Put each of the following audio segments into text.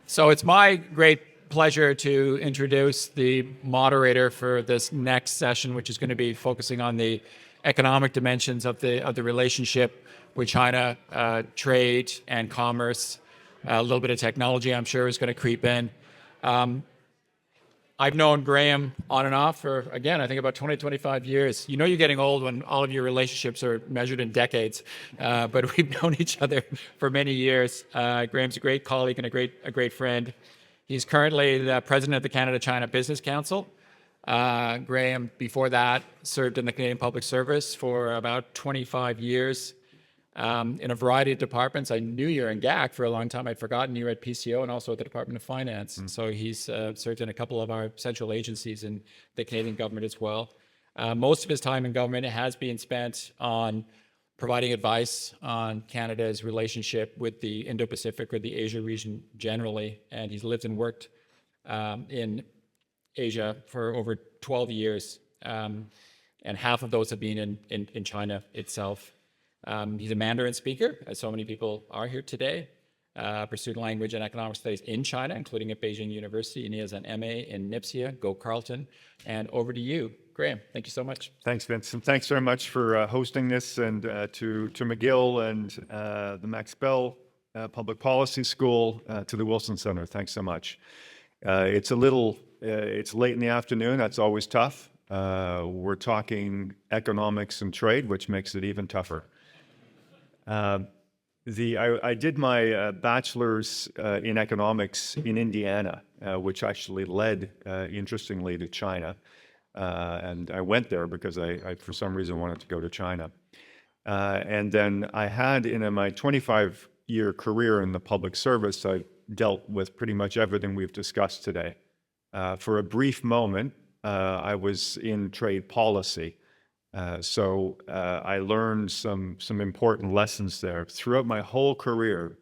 So it's my great pleasure to introduce the moderator for this next session, which is going to be focusing on the economic dimensions of the relationship with China, trade and commerce. A little bit of technology, I'm sure, is going to creep in. I've known Graham on and off for, again, I think about 20, 25 years. You know you're getting old when all of your relationships are measured in decades, but we've known each other for many years. Graham's a great colleague and a great friend. He's currently the president of the Canada-China Business Council. Graham, before that, served in the Canadian Public Service for about 25 years. In a variety of departments. I knew you were in GAC for a long time. I'd forgotten you were at PCO and also at the Department of Finance. And so he's served in a couple of our central agencies in the Canadian government as well. Most of his time in government has been spent on providing advice on Canada's relationship with the Indo-Pacific or the Asia region generally. And he's lived and worked in Asia for over 12 years. And half of those have been in China itself. He's a Mandarin speaker, as so many people are here today, pursued language and economic studies in China, including at Beijing University, and he has an MA in NIPSIA. Go Carlton. And over to you, Graham. Thank you so much. Thanks, Vince, and thanks very much for hosting this, and to McGill and the Max Bell Public Policy School, to the Wilson Center. Thanks so much. It's late in the afternoon. That's always tough. We're talking economics and trade, which makes it even tougher. I did my bachelor's in economics in Indiana, which actually led, interestingly, to China. And I went there because I, for some reason, wanted to go to China. And then I had, in my 25-year career in the public service, I dealt with pretty much everything we've discussed today. For a brief moment, I was in trade policy. So I learned some important lessons there. Throughout my whole career,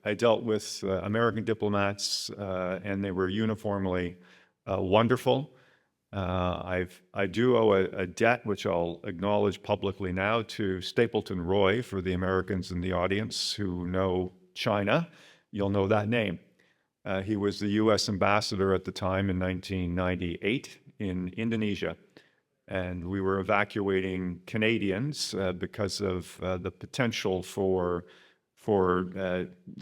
I dealt with American diplomats, and they were uniformly wonderful. I do owe a debt, which I'll acknowledge publicly now, to Stapleton Roy. For the Americans in the audience who know China, you'll know that name. He was the U.S. ambassador at the time in 1998 in Indonesia. And we were evacuating Canadians because of the potential for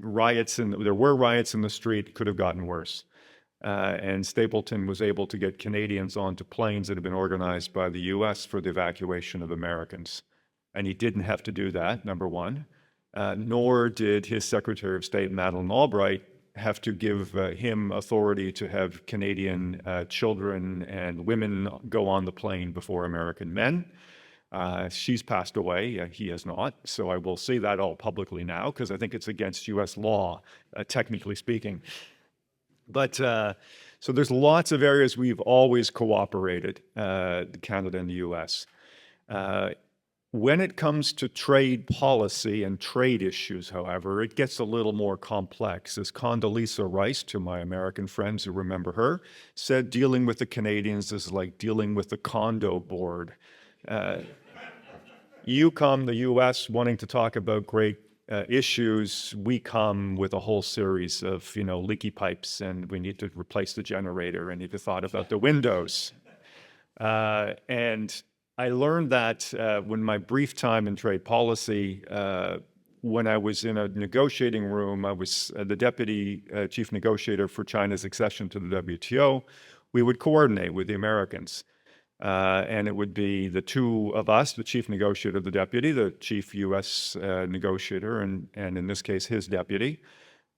riots. There were riots in the street, could have gotten worse. And Stapleton was able to get Canadians onto planes that had been organized by the U.S. for the evacuation of Americans. And he didn't have to do that, number one. Nor did his Secretary of State, Madeleine Albright, have to give him authority to have Canadian children and women go on the plane before American men. She's passed away, he has not, so I will say that all publicly now, because I think it's against U.S. law, technically speaking. But so there's lots of areas we've always cooperated, Canada and the U.S. When it comes to trade policy and trade issues, however, it gets a little more complex. As Condoleezza Rice, to my American friends who remember her, said, dealing with the Canadians is like dealing with the condo board. You come, the U.S., wanting to talk about great issues. We come with a whole series of, leaky pipes, and we need to replace the generator, and have you thought about the windows? And I learned that when my brief time in trade policy, when I was in a negotiating room, I was the deputy chief negotiator for China's accession to the WTO. We would coordinate with the Americans. And it would be the two of us, the chief negotiator, the deputy, the chief U.S. Negotiator, and in this case, his deputy.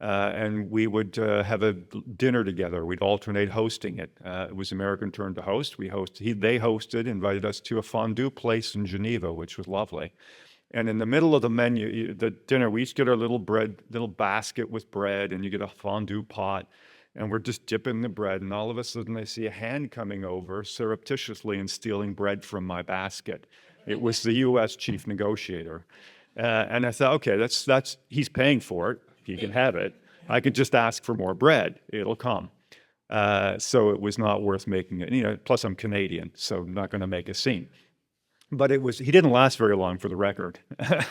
And we would have a dinner together. We'd alternate hosting it. It was American turn to host. They hosted, invited us to a fondue place in Geneva, which was lovely. And in the middle of the menu, the dinner, we each get our little basket with bread, and you get a fondue pot. And we're just dipping the bread, and all of a sudden I see a hand coming over surreptitiously and stealing bread from my basket. It was the U.S. chief negotiator. And I thought, okay, that's he's paying for it. He can have it. I could just ask for more bread. It'll come. So it was not worth making it. Plus I'm Canadian, so I'm not going to make a scene. But he didn't last very long, for the record.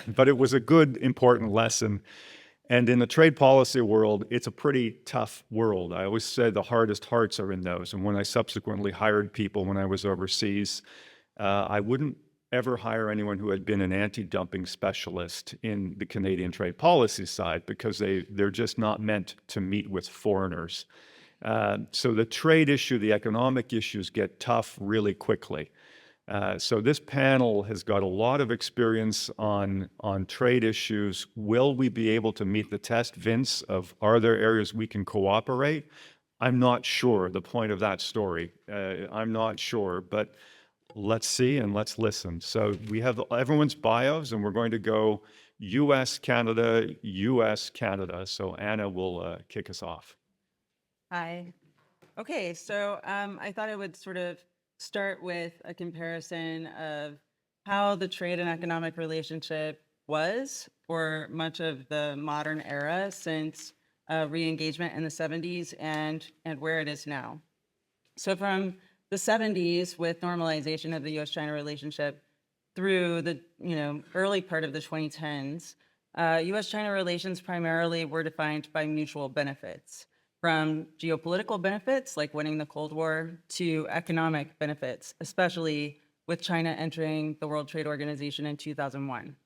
But it was a good, important lesson. And in the trade policy world, it's a pretty tough world. I always say the hardest hearts are in those. And when I subsequently hired people when I was overseas, I wouldn't ever hire anyone who had been an anti-dumping specialist in the Canadian trade policy side, because they're just not meant to meet with foreigners. So the trade issue, the economic issues get tough really quickly. So this panel has got a lot of experience on trade issues. Will we be able to meet the test, Vince, of are there areas we can cooperate? I'm not sure, the point of that story. I'm not sure, but let's see and let's listen. So we have everyone's bios, and we're going to go US, Canada, US, Canada. So Anna will kick us off. Hi. Okay, so I thought I would sort of start with a comparison of how the trade and economic relationship was for much of the modern era since re-engagement in the 70s and where it is now. So from the 70s, with normalization of the US-China relationship through the early part of the 2010s, US-China relations primarily were defined by mutual benefits, from geopolitical benefits like winning the Cold War to economic benefits, especially with China entering the World Trade Organization in 2001.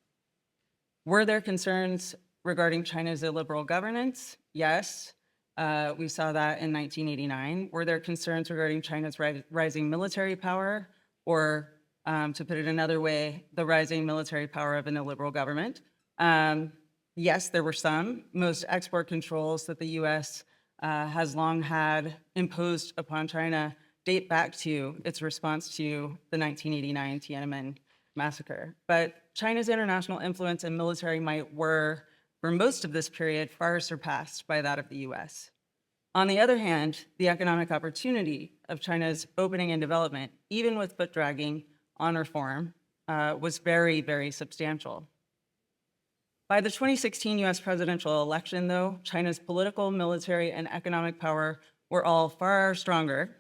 Were there concerns regarding China's illiberal governance? Yes. We saw that in 1989. Were there concerns regarding China's rising military power, or to put it another way, the rising military power of an illiberal government? Yes, there were some. Most export controls that the US has long had imposed upon China date back to its response to the 1989 Tiananmen massacre. But China's international influence and military might were, for most of this period, far surpassed by that of the US. On the other hand, the economic opportunity of China's opening and development, even with foot dragging on reform, was very, very substantial. By the 2016 US presidential election, though, China's political, military, and economic power were all far stronger,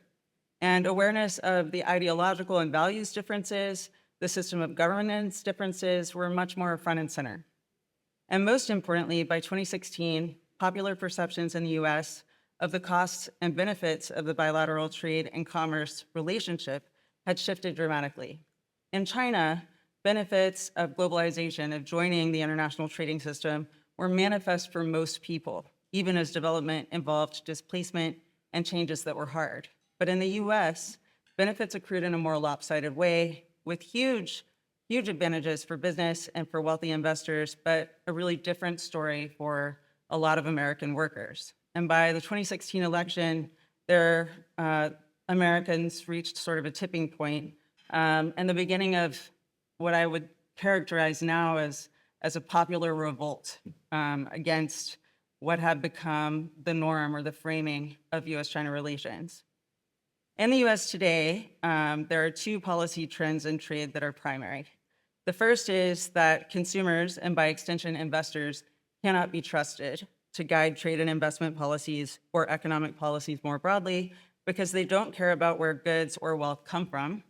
and awareness of the ideological and values differences, the system of governance differences were much more front and center. And most importantly, by 2016, popular perceptions in the US of the costs and benefits of the bilateral trade and commerce relationship had shifted dramatically. In China, benefits of globalization, of joining the international trading system, were manifest for most people, even as development involved displacement and changes that were hard. But in the US, benefits accrued in a more lopsided way, with huge advantages for business and for wealthy investors, but a really different story for a lot of American workers. And by the 2016 election, Americans reached sort of a tipping point, and the beginning of what I would characterize now as a popular revolt against what had become the norm or the framing of US-China relations. In the US today, there are two policy trends in trade that are primary. The first is that consumers, and by extension investors, cannot be trusted to guide trade and investment policies or economic policies more broadly, because they don't care about where goods or wealth come from.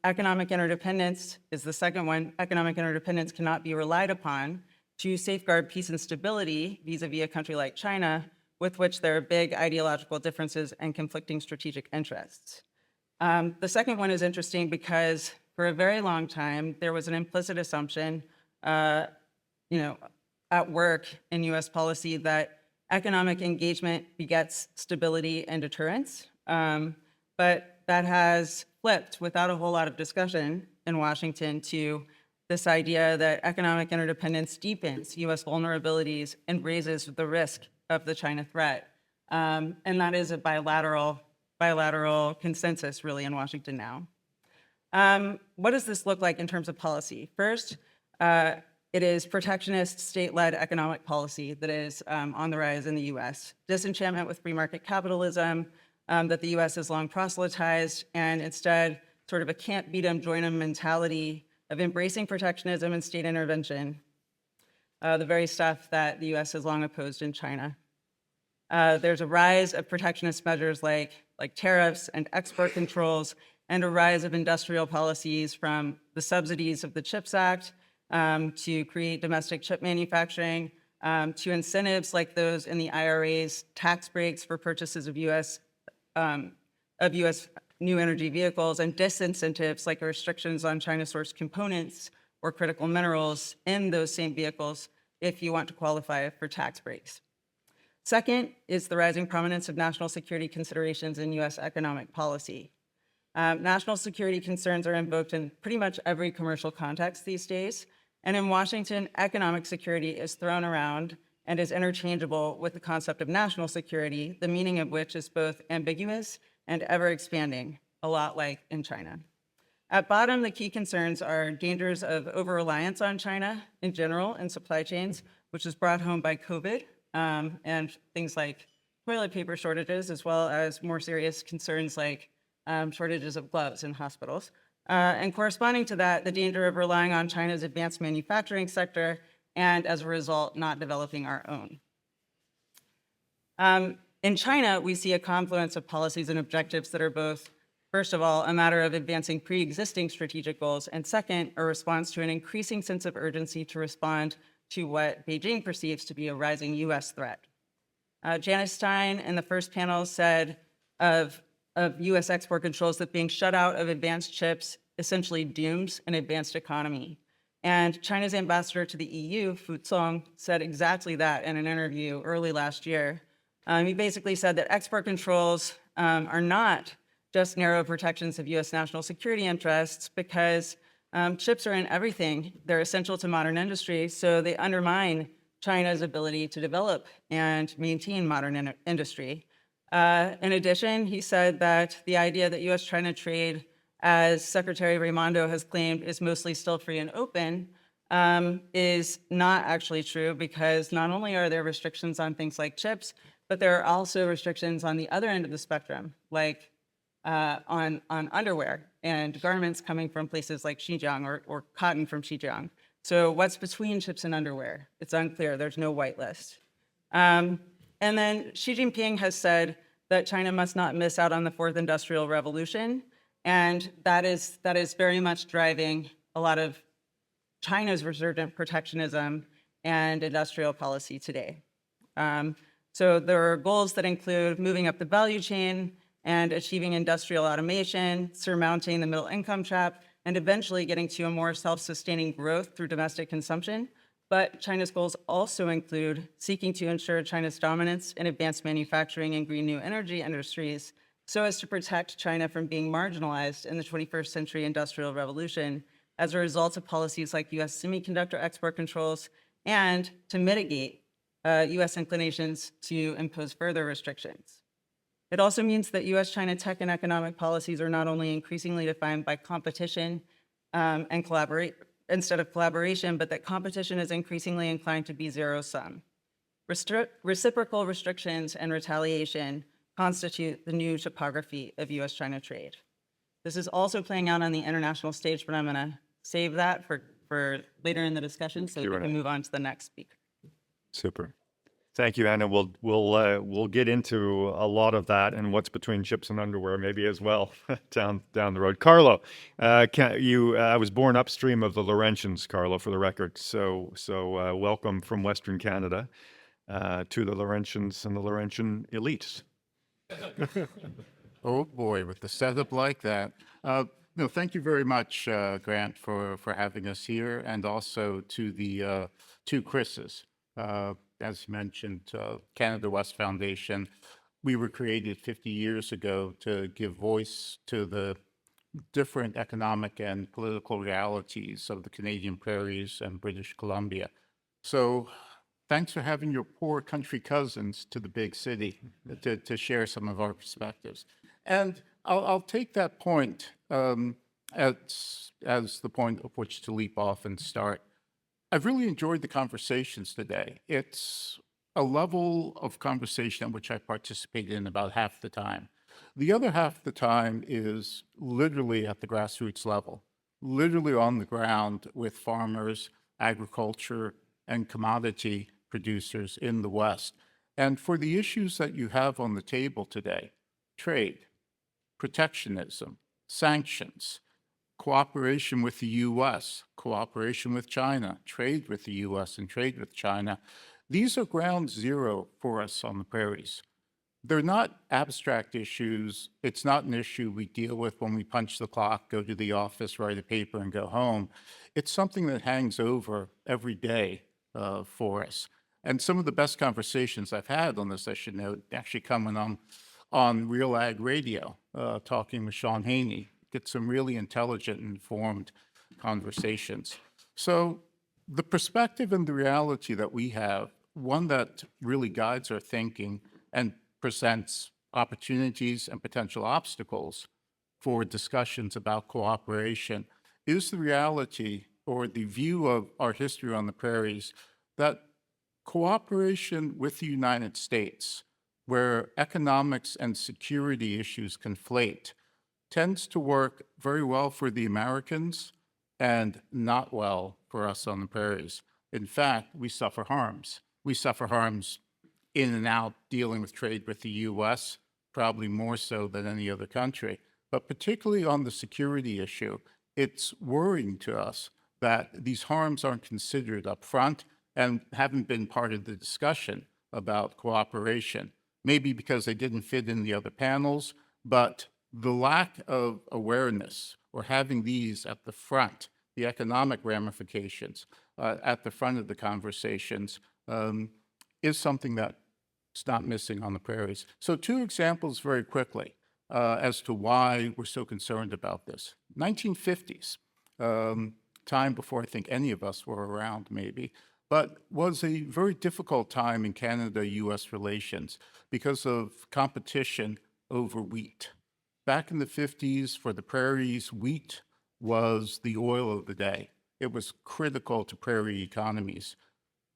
Economic interdependence is the second one. Economic interdependence cannot be relied upon to safeguard peace and stability vis-a-vis a country like China, with which there are big ideological differences and conflicting strategic interests. The second one is interesting because for a very long time, there was an implicit assumption, at work in US policy that economic engagement begets stability and deterrence. But that has flipped without a whole lot of discussion in Washington to this idea that economic interdependence deepens US vulnerabilities and raises the risk of the China threat. And that is a bilateral consensus really in Washington now. What does this look like in terms of policy? First, it is protectionist state-led economic policy that is on the rise in the US. Disenchantment with free market capitalism that the US has long proselytized, and instead sort of a can't beat 'em, join 'em mentality of embracing protectionism and state intervention, the very stuff that the US has long opposed in China. There's a rise of protectionist measures like tariffs and export controls, and a rise of industrial policies from the subsidies of the CHIPS Act to create domestic chip manufacturing, to incentives like those in the IRA's tax breaks for purchases of U.S. New energy vehicles, and disincentives like restrictions on China-sourced components or critical minerals in those same vehicles if you want to qualify for tax breaks. Second is the rising prominence of national security considerations in U.S. economic policy. National security concerns are invoked in pretty much every commercial context these days, and in Washington, economic security is thrown around and is interchangeable with the concept of national security, the meaning of which is both ambiguous and ever expanding, a lot like in China. At bottom, the key concerns are dangers of over-reliance on China in general and supply chains, which is brought home by COVID, and things like toilet paper shortages, as well as more serious concerns like shortages of gloves in hospitals. And corresponding to that, the danger of relying on China's advanced manufacturing sector and, as a result, not developing our own. In China, we see a confluence of policies and objectives that are both, first of all, a matter of advancing pre-existing strategic goals, and second, a response to an increasing sense of urgency to respond to what Beijing perceives to be a rising US threat. Janice Stein in the first panel said of US export controls that being shut out of advanced chips essentially dooms an advanced economy. And China's ambassador to the EU, Fu Cong, said exactly that in an interview early last year. He basically said that export controls are not just narrow protections of US national security interests because chips are in everything. They're essential to modern industry, so they undermine China's ability to develop and maintain modern industry. In addition, he said that the idea that US-China trade, as Secretary Raimondo has claimed, is mostly still free and open, is not actually true, because not only are there restrictions on things like chips, but there are also restrictions on the other end of the spectrum, like on underwear and garments coming from places like Xinjiang or cotton from Xinjiang. So what's between chips and underwear? It's unclear. There's no white list. And then Xi Jinping has said that China must not miss out on the fourth industrial revolution. And that is very much driving a lot of China's resurgent protectionism and industrial policy today. So there are goals that include moving up the value chain and achieving industrial automation, surmounting the middle income trap, and eventually getting to a more self-sustaining growth through domestic consumption. But China's goals also include seeking to ensure China's dominance in advanced manufacturing and green new energy industries so as to protect China from being marginalized in the 21st century industrial revolution as a result of policies like US semiconductor export controls, and to mitigate US inclinations to impose further restrictions. It also means that US-China tech and economic policies are not only increasingly defined by competition and collaborate instead of collaboration, but that competition is increasingly inclined to be zero-sum. Reciprocal restrictions and retaliation constitute the new topography of US-China trade. This is also playing out on the international stage, but I'm going to save that for later in the discussion so that we can move on to the next speaker. Super. Thank you, Anna. We'll get into a lot of that and what's between chips and underwear maybe as well down the road. Carlo, I was born upstream of the Laurentians, Carlo, for the record. So welcome from Western Canada to the Laurentians and the Laurentian elites. Oh boy, with the setup like that. No, thank you very much, Grant, for having us here, and also to the two Chris's. As you mentioned, Canada West Foundation, we were created 50 years ago to give voice to the different economic and political realities of the Canadian prairies and British Columbia. So thanks for having your poor country cousins to the big city to share some of our perspectives. And I'll take that point as the point of which to leap off and start. I've really enjoyed the conversations today. It's a level of conversation in which I participate in about half the time. The other half of the time is literally at the grassroots level, literally on the ground with farmers, agriculture, and commodity producers in the West. And for the issues that you have on the table today, trade, protectionism, sanctions, cooperation with the US, cooperation with China, trade with the US and trade with China, These are ground zero for us on the prairies. They're not abstract issues. It's not an issue we deal with when we punch the clock, go to the office, write a paper, and go home. It's something that hangs over every day for us. And some of the best conversations I've had on this, I should note, actually coming on Real Ag Radio, talking with Sean Haney. Get some really intelligent, informed conversations. So the perspective and the reality that we have, one that really guides our thinking and presents opportunities and potential obstacles for discussions about cooperation, is the reality or the view of our history on the prairies that cooperation with the United States, where economics and security issues conflate, tends to work very well for the Americans and not well for us on the prairies. In fact, we suffer harms. We suffer harms in and out dealing with trade with the U.S., probably more so than any other country. But particularly on the security issue, it's worrying to us that these harms aren't considered up front and haven't been part of the discussion about cooperation. Maybe because they didn't fit in the other panels, but the lack of awareness or having these at the front, the economic ramifications at the front of the conversations, is something that it's not missing on the prairies. So 2 examples very quickly as to why we're so concerned about this. 1950s, time before I think any of us were around maybe, but was a very difficult time in Canada-US relations because of competition over wheat. Back in the 50s, for the prairies, wheat was the oil of the day. It was critical to prairie economies.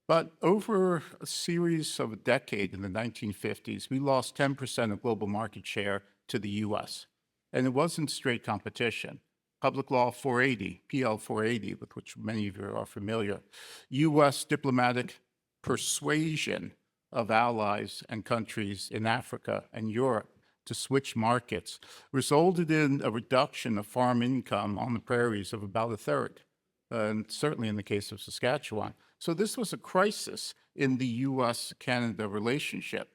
But over a series of a decade in the 1950s, we lost 10% of global market share to the US. And it wasn't straight competition. Public Law 480, PL 480, with which many of you are familiar, US diplomatic persuasion of allies and countries in Africa and Europe to switch markets resulted in a reduction of farm income on the prairies of about 1/3, and certainly in the case of Saskatchewan. So this was a crisis in the US-Canada relationship.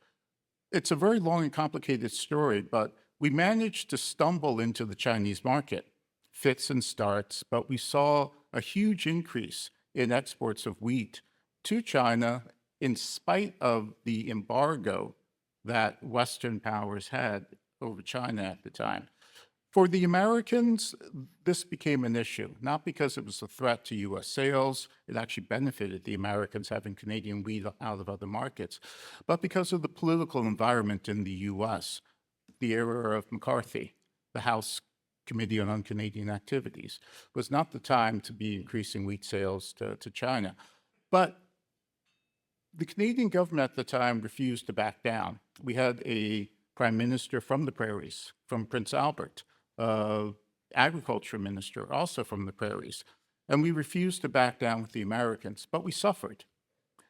It's a very long and complicated story, but we managed to stumble into the Chinese market, fits and starts, but we saw a huge increase in exports of wheat to China in spite of the embargo that Western powers had over China at the time. For the Americans, this became an issue, not because it was a threat to US sales, it actually benefited the Americans having Canadian wheat out of other markets, but because of the political environment in the US, the era of McCarthy, the House Committee on Un-Canadian Activities, was not the time to be increasing wheat sales to China. But the Canadian government at the time refused to back down. We had a prime minister from the prairies, from Prince Albert, agriculture minister, also from the prairies. And we refused to back down with the Americans, but we suffered.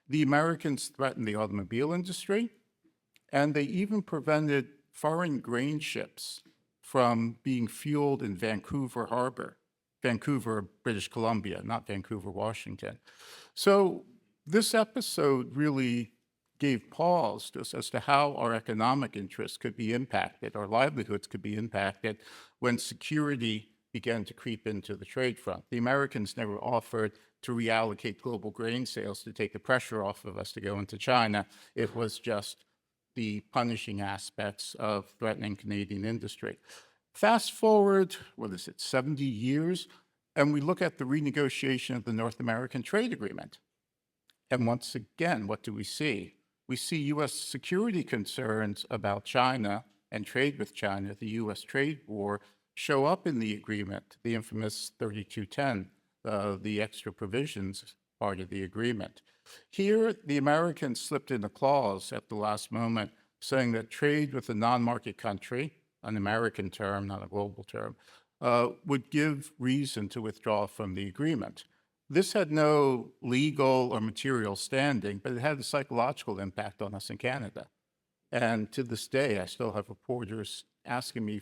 The Americans threatened the automobile industry, and they even prevented foreign grain ships from being fueled in Vancouver Harbor, Vancouver, British Columbia, not Vancouver, Washington. So this episode really gave pause to us as to how our economic interests could be impacted, our livelihoods could be impacted when security began to creep into the trade front. The Americans never offered to reallocate global grain sales to take the pressure off of us to go into China. It was just the punishing aspects of threatening Canadian industry. Fast forward, 70 years, and we look at the renegotiation of the North American Trade Agreement. And once again, what do we see? We see US security concerns about China and trade with China, the US trade war, show up in the agreement, the infamous 3210, the extra provisions part of the agreement. Here, the Americans slipped in a clause at the last moment saying that trade with a non-market country, an American term, not a global term, would give reason to withdraw from the agreement. This had no legal or material standing, but it had a psychological impact on us in Canada. And to this day, I still have reporters asking me,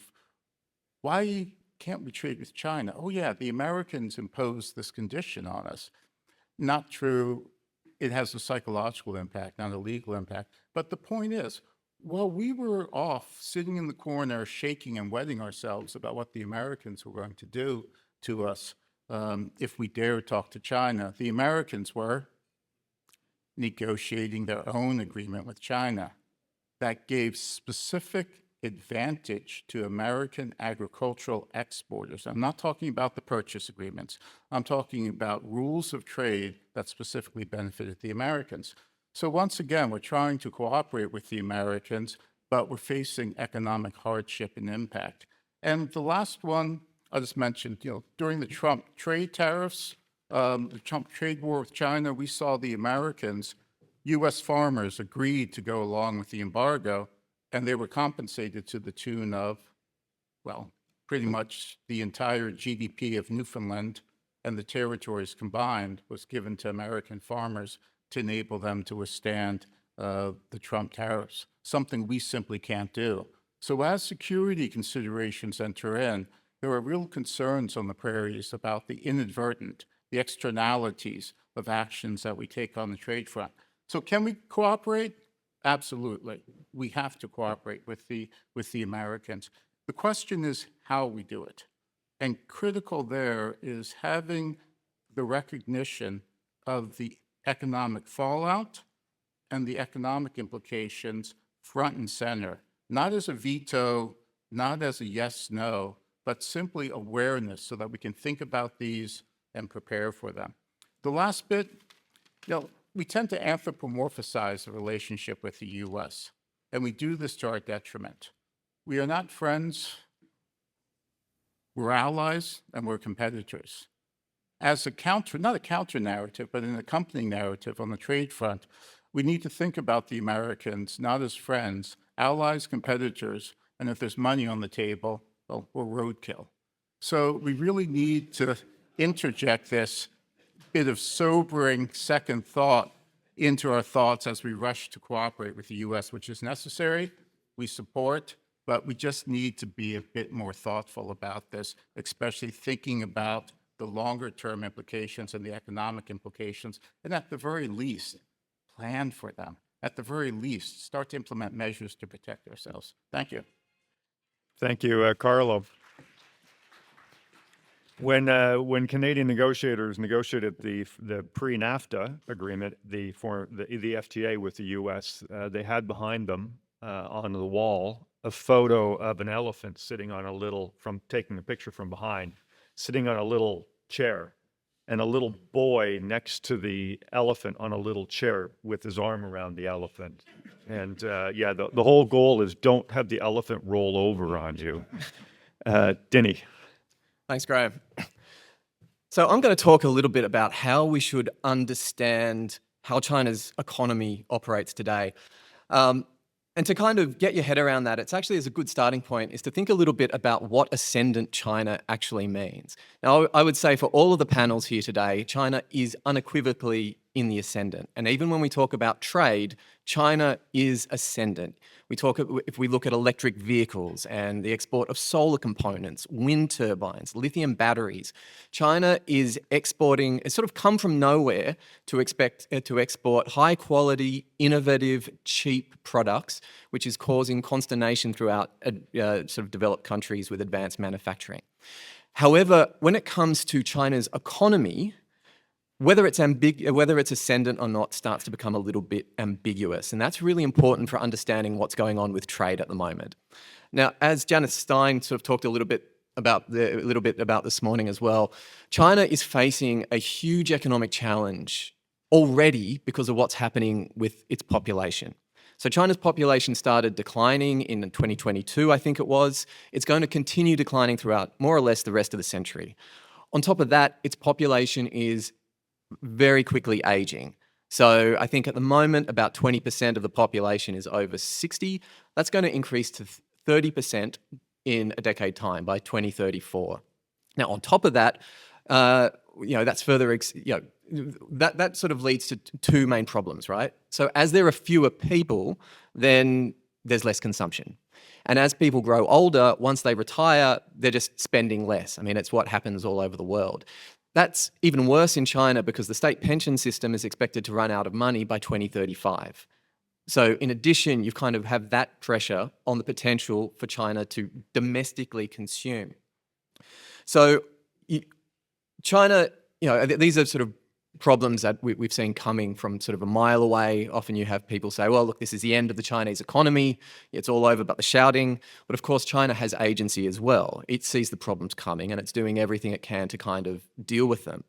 why can't we trade with China? Oh yeah, the Americans imposed this condition on us. Not true. it has a psychological impact, not a legal impact. But the point is, while we were off sitting in the corner, shaking and wetting ourselves about what the Americans were going to do to us if we dare talk to China, the Americans were negotiating their own agreement with China that gave specific advantage to American agricultural exporters. I'm not talking about the purchase agreements. I'm talking about rules of trade that specifically benefited the Americans. So once again, we're trying to cooperate with the Americans, but we're facing economic hardship and impact. And the last one I just mentioned, during the Trump trade tariffs, the Trump trade war with China, we saw the Americans, U.S. farmers agreed to go along with the embargo, and they were compensated to the tune of, well, pretty much the entire GDP of Newfoundland and the territories combined was given to American farmers to enable them to withstand the Trump tariffs, something we simply can't do. So as security considerations enter in, there are real concerns on the prairies about the inadvertent, the externalities of actions that we take on the trade front. So can we cooperate? Absolutely. We have to cooperate with the Americans. The question is how we do it. And critical there is having the recognition of the economic fallout and the economic implications front and center, not as a veto, not as a yes, no, but simply awareness so that we can think about these and prepare for them. The last bit, we tend to anthropomorphize the relationship with the U.S., and we do this to our detriment. We are not friends, we're allies, and we're competitors. As a counter, not a counter narrative, but an accompanying narrative on the trade front, we need to think about the Americans not as friends, allies, competitors, and if there's money on the table, well, we're roadkill. So we really need to interject this bit of sobering second thought into our thoughts as we rush to cooperate with the U.S., which is necessary, we support, but we just need to be a bit more thoughtful about this, especially thinking about the longer-term implications and the economic implications, and at the very least, plan for them. At the very least, start to implement measures to protect ourselves. Thank you. Thank you, Carlo. When Canadian negotiators negotiated the pre-NAFTA agreement, the FTA with the U.S., they had behind them on the wall a photo of an elephant sitting on taking a picture from behind, sitting on a little chair, and a little boy next to the elephant on a little chair with his arm around the elephant. And the whole goal is don't have the elephant roll over on you. Dinny. Thanks, Graham. So I'm going to talk a little bit about how we should understand how China's economy operates today. And to kind of get your head around that, it's actually is a good starting point is to think a little bit about what Ascendant China actually means. Now, I would say for all of the panels here today, China is unequivocally in the ascendant. And even when we talk about trade, China is ascendant. If we look at electric vehicles and the export of solar components, wind turbines, lithium batteries, China is exporting, it's sort of come from nowhere to export high quality, innovative, cheap products, which is causing consternation throughout sort of developed countries with advanced manufacturing. However, when it comes to China's economy, whether it's ascendant or not starts to become a little bit ambiguous. And that's really important for understanding what's going on with trade at the moment. Now, as Janice Stein sort of talked a little bit about this morning as well, China is facing a huge economic challenge already because of what's happening with its population. So China's population started declining in 2022, I think it was. It's going to continue declining throughout more or less the rest of the century. On top of that, its population is very quickly aging. So I think at the moment, about 20% of the population is over 60. That's going to increase to 30% in a decade time by 2034. Now, on top of that, that's further, that sort of leads to two main problems, right? So as there are fewer people, then there's less consumption. And as people grow older, once they retire, they're just spending less. I mean, it's what happens all over the world. That's even worse in China because the state pension system is expected to run out of money by 2035. So in addition, you kind of have that pressure on the potential for China to domestically consume. So China, these are sort of problems that we've seen coming from sort of a mile away. Often you have people say, well, look, this is the end of the Chinese economy. It's all over but the shouting. But of course, China has agency as well. It sees the problems coming and it's doing everything it can to kind of deal with them.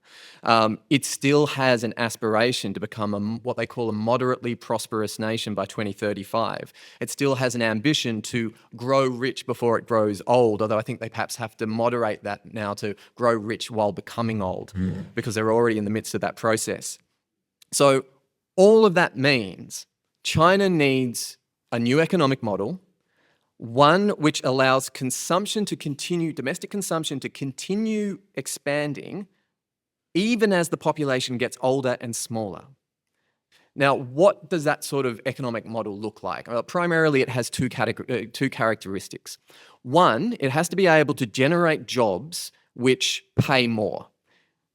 It still has an aspiration to become what they call a moderately prosperous nation by 2035. It still has an ambition to grow rich before it grows old, although I think they perhaps have to moderate that now to grow rich while becoming old because they're already in the midst of that process. So all of that means China needs a new economic model, one which allows consumption to continue, domestic consumption to continue expanding, even as the population gets older and smaller. Now, what does that sort of economic model look like? Well, primarily, it has two characteristics. One, it has to be able to generate jobs which pay more.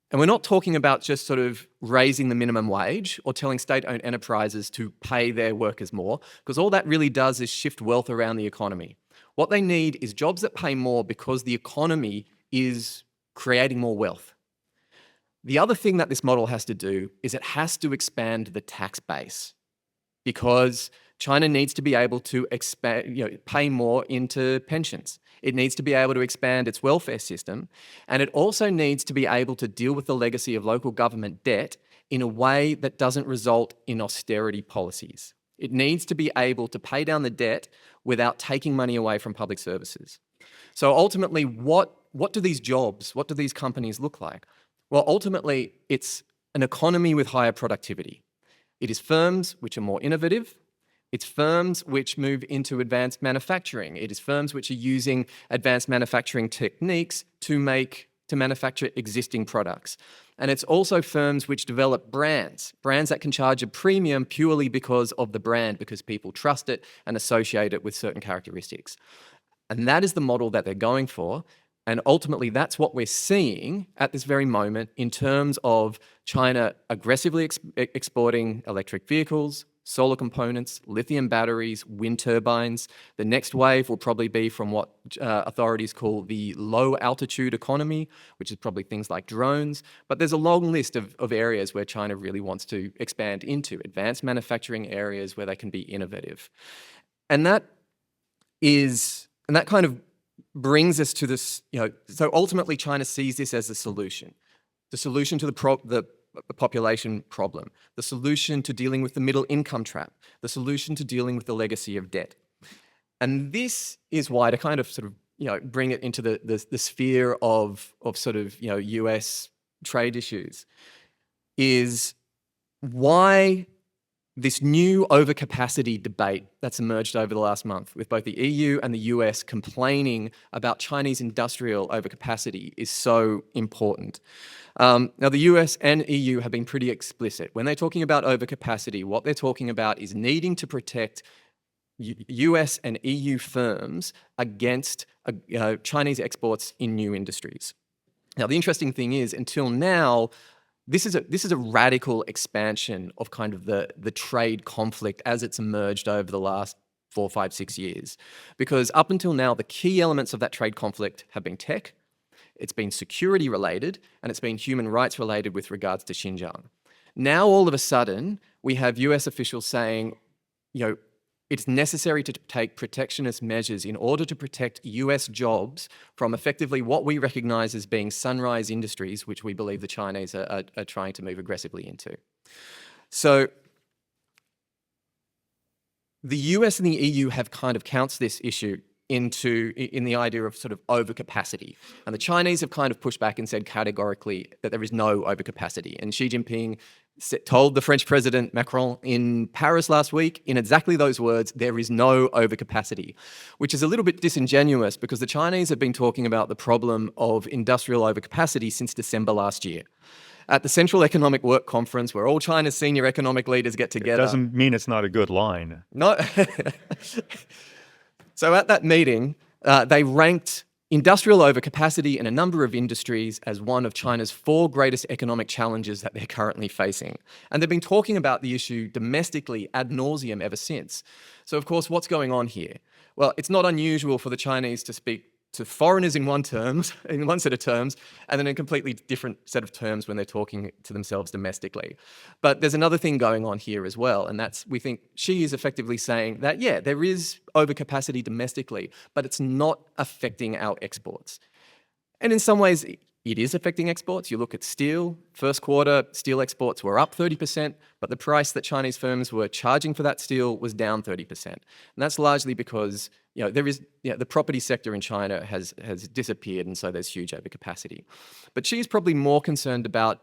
And we're not talking about just sort of raising the minimum wage or telling state-owned enterprises to pay their workers more, because all that really does is shift wealth around the economy. What they need is jobs that pay more because the economy is creating more wealth. The other thing that this model has to do is it has to expand the tax base because China needs to be able to expand, pay more into pensions. It needs to be able to expand its welfare system, and it also needs to be able to deal with the legacy of local government debt in a way that doesn't result in austerity policies. It needs to be able to pay down the debt without taking money away from public services. So ultimately, what do these jobs, what do these companies look like? Well, ultimately, it's an economy with higher productivity. It is firms which are more innovative. It's firms which move into advanced manufacturing. It is firms which are using advanced manufacturing techniques to manufacture existing products. And it's also firms which develop brands that can charge a premium purely because of the brand, because people trust it and associate it with certain characteristics. And that is the model that they're going for. And ultimately, that's what we're seeing at this very moment in terms of China aggressively exporting electric vehicles, solar components, lithium batteries, wind turbines. The next wave will probably be from what authorities call the low altitude economy, which is probably things like drones. But there's a long list of areas where China really wants to expand into, advanced manufacturing areas where they can be innovative. And that kind of brings us to this, so ultimately China sees this as the solution to the population problem, the solution to dealing with the middle income trap, the solution to dealing with the legacy of debt. And this is why, to kind of sort of, bring it into the sphere of sort of, US trade issues, is why this new overcapacity debate that's emerged over the last month with both the EU and the US complaining about Chinese industrial overcapacity is so important. Now, the US and EU have been pretty explicit. When they're talking about overcapacity, what they're talking about is needing to protect US and EU firms against Chinese exports in new industries. Now, the interesting thing is, until now, this is a radical expansion of kind of the trade conflict as it's emerged over the last 4, 5, 6 years. Because up until now, the key elements of that trade conflict have been tech, it's been security related, and it's been human rights related with regards to Xinjiang. Now, all of a sudden, we have US officials saying, it's necessary to take protectionist measures in order to protect US jobs from effectively what we recognize as being sunrise industries, which we believe the Chinese are trying to move aggressively into. So the US and the EU have kind of counts this issue in the idea of sort of overcapacity. And the Chinese have kind of pushed back and said categorically that there is no overcapacity. And Xi Jinping told the French President Macron in Paris last week, in exactly those words, there is no overcapacity, which is a little bit disingenuous because the Chinese have been talking about the problem of industrial overcapacity since December last year. At the Central Economic Work Conference, where all China's senior economic leaders get together. It doesn't mean it's not a good line. No. So at that meeting, they ranked industrial overcapacity in a number of industries as one of China's 4 greatest economic challenges that they're currently facing. And they've been talking about the issue domestically ad nauseum ever since. So, of course, what's going on here? Well, it's not unusual for the Chinese to speak to foreigners in one set of terms, and then a completely different set of terms when they're talking to themselves domestically. But there's another thing going on here as well, and that's, we think Xi is effectively saying that, yeah, there is overcapacity domestically, but it's not affecting our exports. And in some ways, it is affecting exports. You look at steel, first quarter, steel exports were up 30%, but the price that Chinese firms were charging for that steel was down 30%. And that's largely because the property sector in China has disappeared, and so there's huge overcapacity. But she's probably more concerned about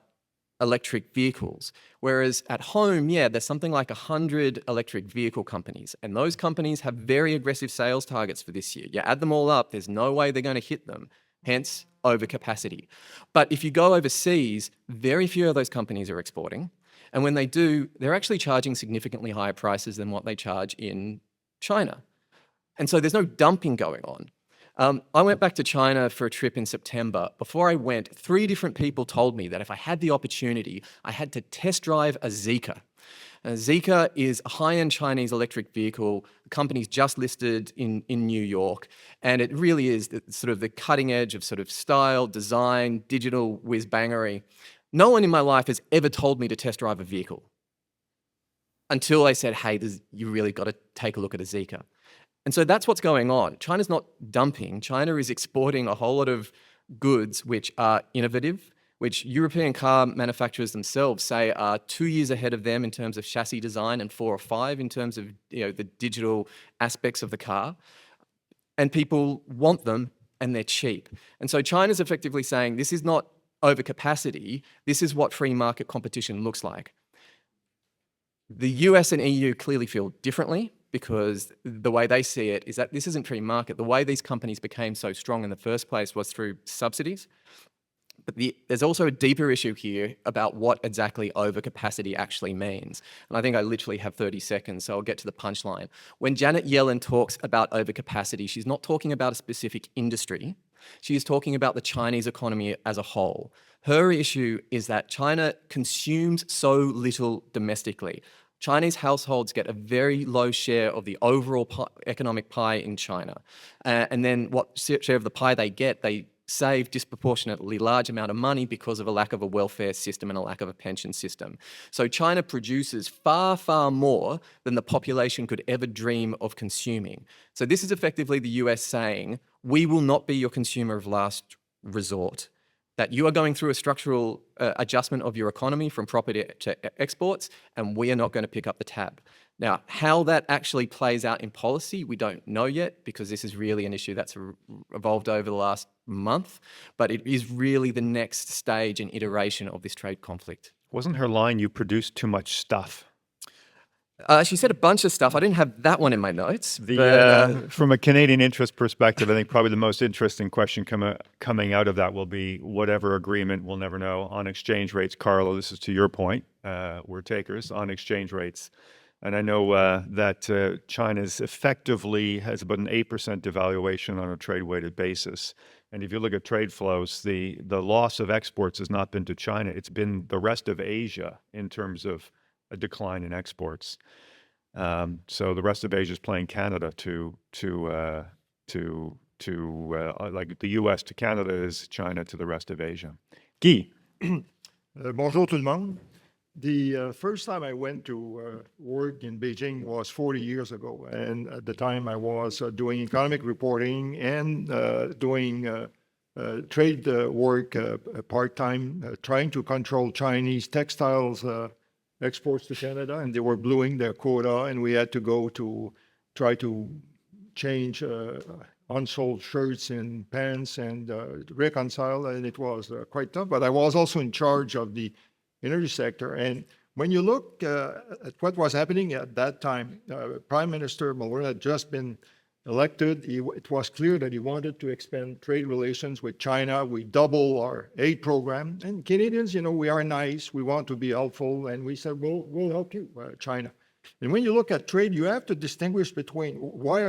electric vehicles, whereas at home, there's something like 100 electric vehicle companies, and those companies have very aggressive sales targets for this year. You add them all up, there's no way they're going to hit them, hence overcapacity. But if you go overseas, very few of those companies are exporting, and when they do, they're actually charging significantly higher prices than what they charge in China. And so there's no dumping going on. I went back to China for a trip in September. Before I went, 3 different people told me that if I had the opportunity, I had to test drive a Zeekr. Zeekr is a high-end Chinese electric vehicle. The company's just listed in New York, and it really is sort of the cutting edge of sort of style, design, digital whiz-bangery. No one in my life has ever told me to test drive a vehicle until I said, hey, you really got to take a look at a Zeekr. And so that's what's going on. China's not dumping. China is exporting a whole lot of goods which are innovative, which European car manufacturers themselves say are 2 years ahead of them in terms of chassis design and 4 or 5 in terms of the digital aspects of the car. And people want them, and they're cheap. And so China's effectively saying this is not overcapacity, this is what free market competition looks like. The US and EU clearly feel differently, because the way they see it is that this isn't free market. The way these companies became so strong in the first place was through subsidies. But there's also a deeper issue here about what exactly overcapacity actually means. And I think I literally have 30 seconds, so I'll get to the punchline. When Janet Yellen talks about overcapacity, she's not talking about a specific industry. She is talking about the Chinese economy as a whole. Her issue is that China consumes so little domestically. Chinese households get a very low share of the overall economic pie in China. And then what share of the pie they save disproportionately large amount of money because of a lack of a welfare system and a lack of a pension system. So China produces far, far more than the population could ever dream of consuming. So this is effectively the US saying, we will not be your consumer of last resort. That you are going through a structural adjustment of your economy from property to exports, and we are not going to pick up the tab. Now, how that actually plays out in policy, we don't know yet, because this is really an issue that's evolved over the last month, but it is really the next stage and iteration of this trade conflict. Wasn't her line, you produce too much stuff? She said a bunch of stuff. I didn't have that one in my notes. From a Canadian interest perspective, I think probably the most interesting question coming out of that will be whatever agreement, we'll never know, on exchange rates. Carlo, this is to your point. We're takers on exchange rates. And I know that China's effectively has about an 8% devaluation on a trade-weighted basis. And if you look at trade flows, the loss of exports has not been to China. It's been the rest of Asia in terms of a decline in exports. So the rest of Asia is playing Canada like the US to Canada is China to the rest of Asia. Guy. Bonjour tout le monde. The first time I went to work in Beijing was 40 years ago. And at the time I was doing economic reporting and doing trade work part-time, trying to control Chinese textiles exports to Canada, and they were blowing their quota, and we had to go to try to change unsold shirts and pants and reconcile, and it was quite tough. But I was also in charge of the energy sector, and when you look at what was happening at that time, Prime Minister Mulroney had just been elected. It was clear that he wanted to expand trade relations with China. We double our aid program. And Canadians, we are nice. We want to be helpful. And we said, we'll help you, China. And when you look at trade, you have to distinguish between why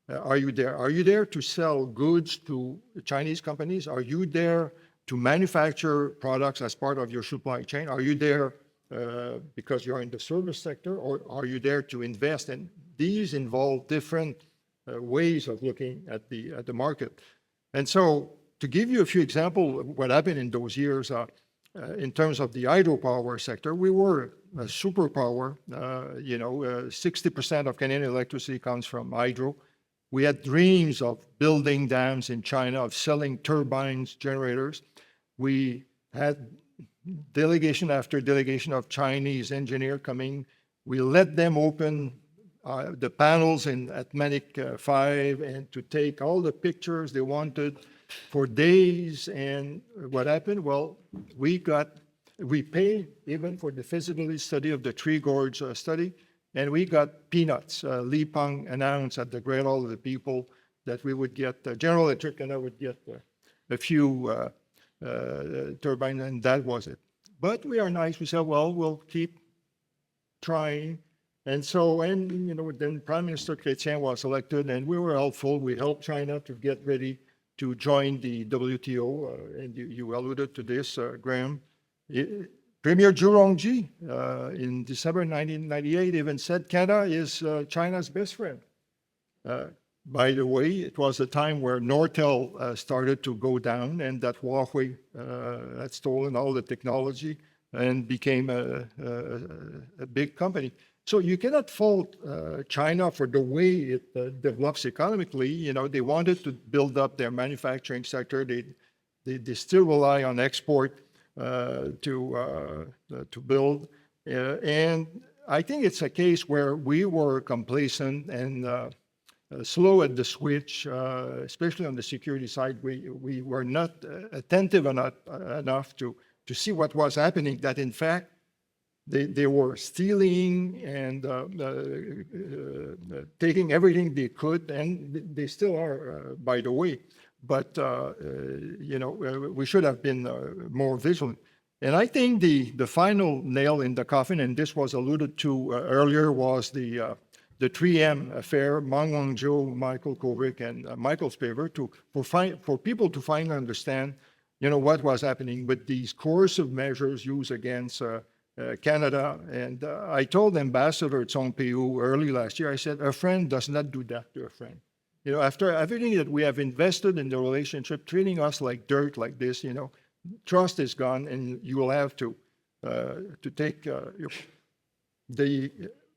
Are you there? Are you there to sell goods to Chinese companies? Are you there to manufacture products as part of your supply chain? Are you there because you're in the service sector, or are you there to invest? And these involve different ways of looking at the market. And so, to give you a few examples of what happened in those years, in terms of the hydropower sector, we were a superpower. 60% of Canadian electricity comes from hydro. We had dreams of building dams in China, of selling turbines, generators. We had delegation after delegation of Chinese engineers coming. We let them open the panels in Atlantic 5 and to take all the pictures they wanted for days. And what happened? Well, we paid even for the feasibility study of the Three Gorge study, and we got peanuts. Li Peng announced at the Great Hall of the People that we would get, General Electric and I would get a few turbines, and that was it. But we are nice. We said, well, we'll keep trying. And so, then Prime Minister Chrétien was elected, and we were helpful. We helped China to get ready to join the WTO, and you alluded to this, Graham. Premier Zhu Rongji in December 1998 even said Canada is China's best friend. By the way, it was a time where Nortel started to go down, and that Huawei had stolen all the technology and became a big company. So you cannot fault China for the way it develops economically. They wanted to build up their manufacturing sector. They still rely on export to build. And I think it's a case where we were complacent and slow at the switch, especially on the security side. We were not attentive enough to see what was happening, that in fact, they were stealing and taking everything they could, and they still are, by the way. But, we should have been more vigilant. And I think the final nail in the coffin, and this was alluded to earlier, was the 3M affair, Meng Wanzhou, Michael Kovrig, and Michael Spavor, for people to finally understand, what was happening with these coercive measures used against Canada. And I told Ambassador Tsong Peiu early last year, I said, a friend does not do that to a friend. After everything that we have invested in the relationship, treating us like dirt like this, trust is gone, and you will have to take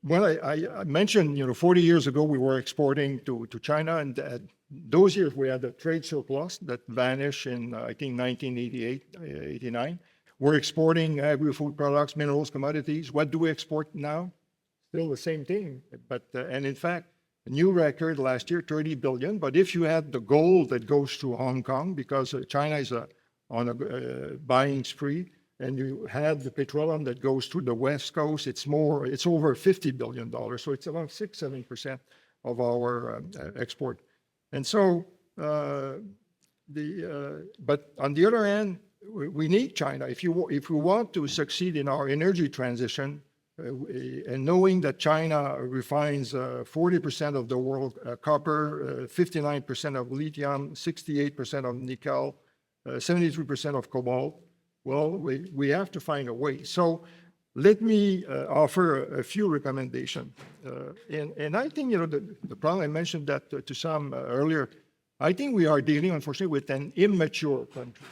when I mentioned, 40 years ago, we were exporting to China, and those years we had a trade surplus that vanished in, I think, 1988, 89. We're exporting agri-food products, minerals, commodities. What do we export now? Still the same thing. But and in fact, a new record last year, 30 billion. But if you had the gold that goes to Hong Kong, because China is on a buying spree, and you had the petroleum that goes to the West Coast, it's over $50 billion. So it's about 6-7% of our export. And so, but on the other hand, we need China. If we want to succeed in our energy transition, and knowing that China refines 40% of the world copper, 59% of lithium, 68% of nickel, 73% of cobalt, well, we have to find a way. So let me offer a few recommendations. And I think, the problem, I mentioned that to some earlier, I think we are dealing, unfortunately, with an immature country.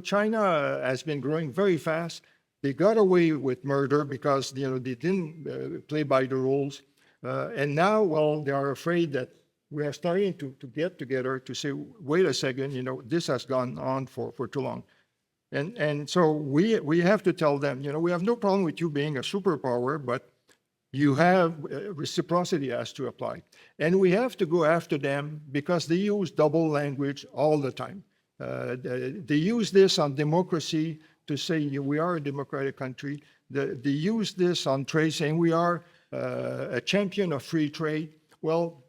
China has been growing very fast. They got away with murder because, they didn't play by the rules. And now, well, they are afraid that we are starting to get together to say, wait a second, this has gone on for too long. And so we have to tell them, we have no problem with you being a superpower, but you have reciprocity has to apply. And we have to go after them because they use double language all the time. They use this on democracy to say we are a democratic country. They use this on trade, saying we are a champion of free trade. Well,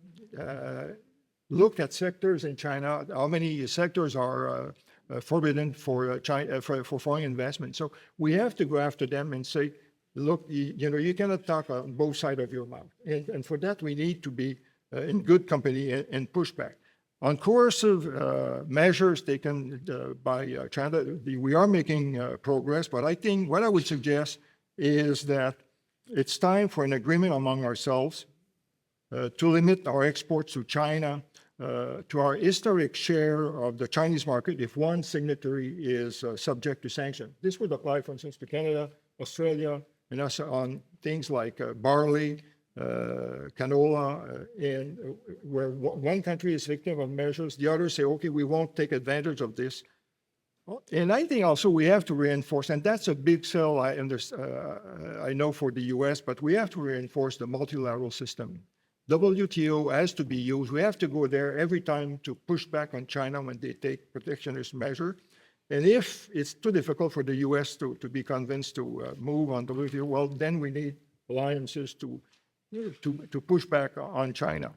look at sectors in China. How many sectors are forbidden for China for foreign investment? So we have to go after them and say, look, you cannot talk on both sides of your mouth. And for that, we need to be in good company and push back. On coercive measures taken by China, we are making progress, but I think what I would suggest is that it's time for an agreement among ourselves to limit our exports to China to our historic share of the Chinese market if one signatory is subject to sanction. This would apply, for instance, to Canada, Australia, and us on things like barley, canola, and where one country is victim of measures, the others say, okay, we won't take advantage of this. And I think also we have to reinforce, and that's a big sell, I know for the US, but we have to reinforce the multilateral system. WTO has to be used. We have to go there every time to push back on China when they take protectionist measure. And if it's too difficult for the US to be convinced to move on WTO, well, then we need alliances to push back on China.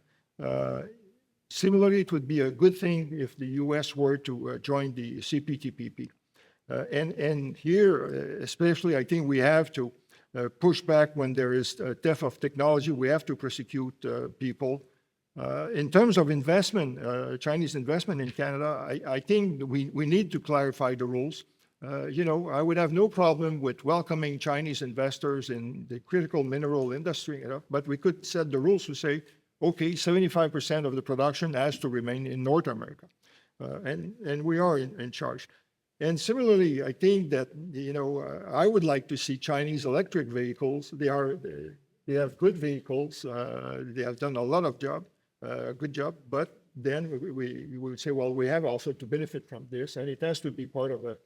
Similarly, it would be a good thing if the US were to join the CPTPP. And here, especially, I think we have to push back when there is theft of technology. We have to prosecute people. In terms of investment, Chinese investment in Canada, I think we need to clarify the rules. I would have no problem with welcoming Chinese investors in the critical mineral industry, but we could set the rules to say, okay, 75% of the production has to remain in North America, and we are in charge. And similarly, I think that, I would like to see Chinese electric vehicles. They have good vehicles. They have done a lot of good job, but then we would say, well, we have also to benefit from this, and it has to be part of a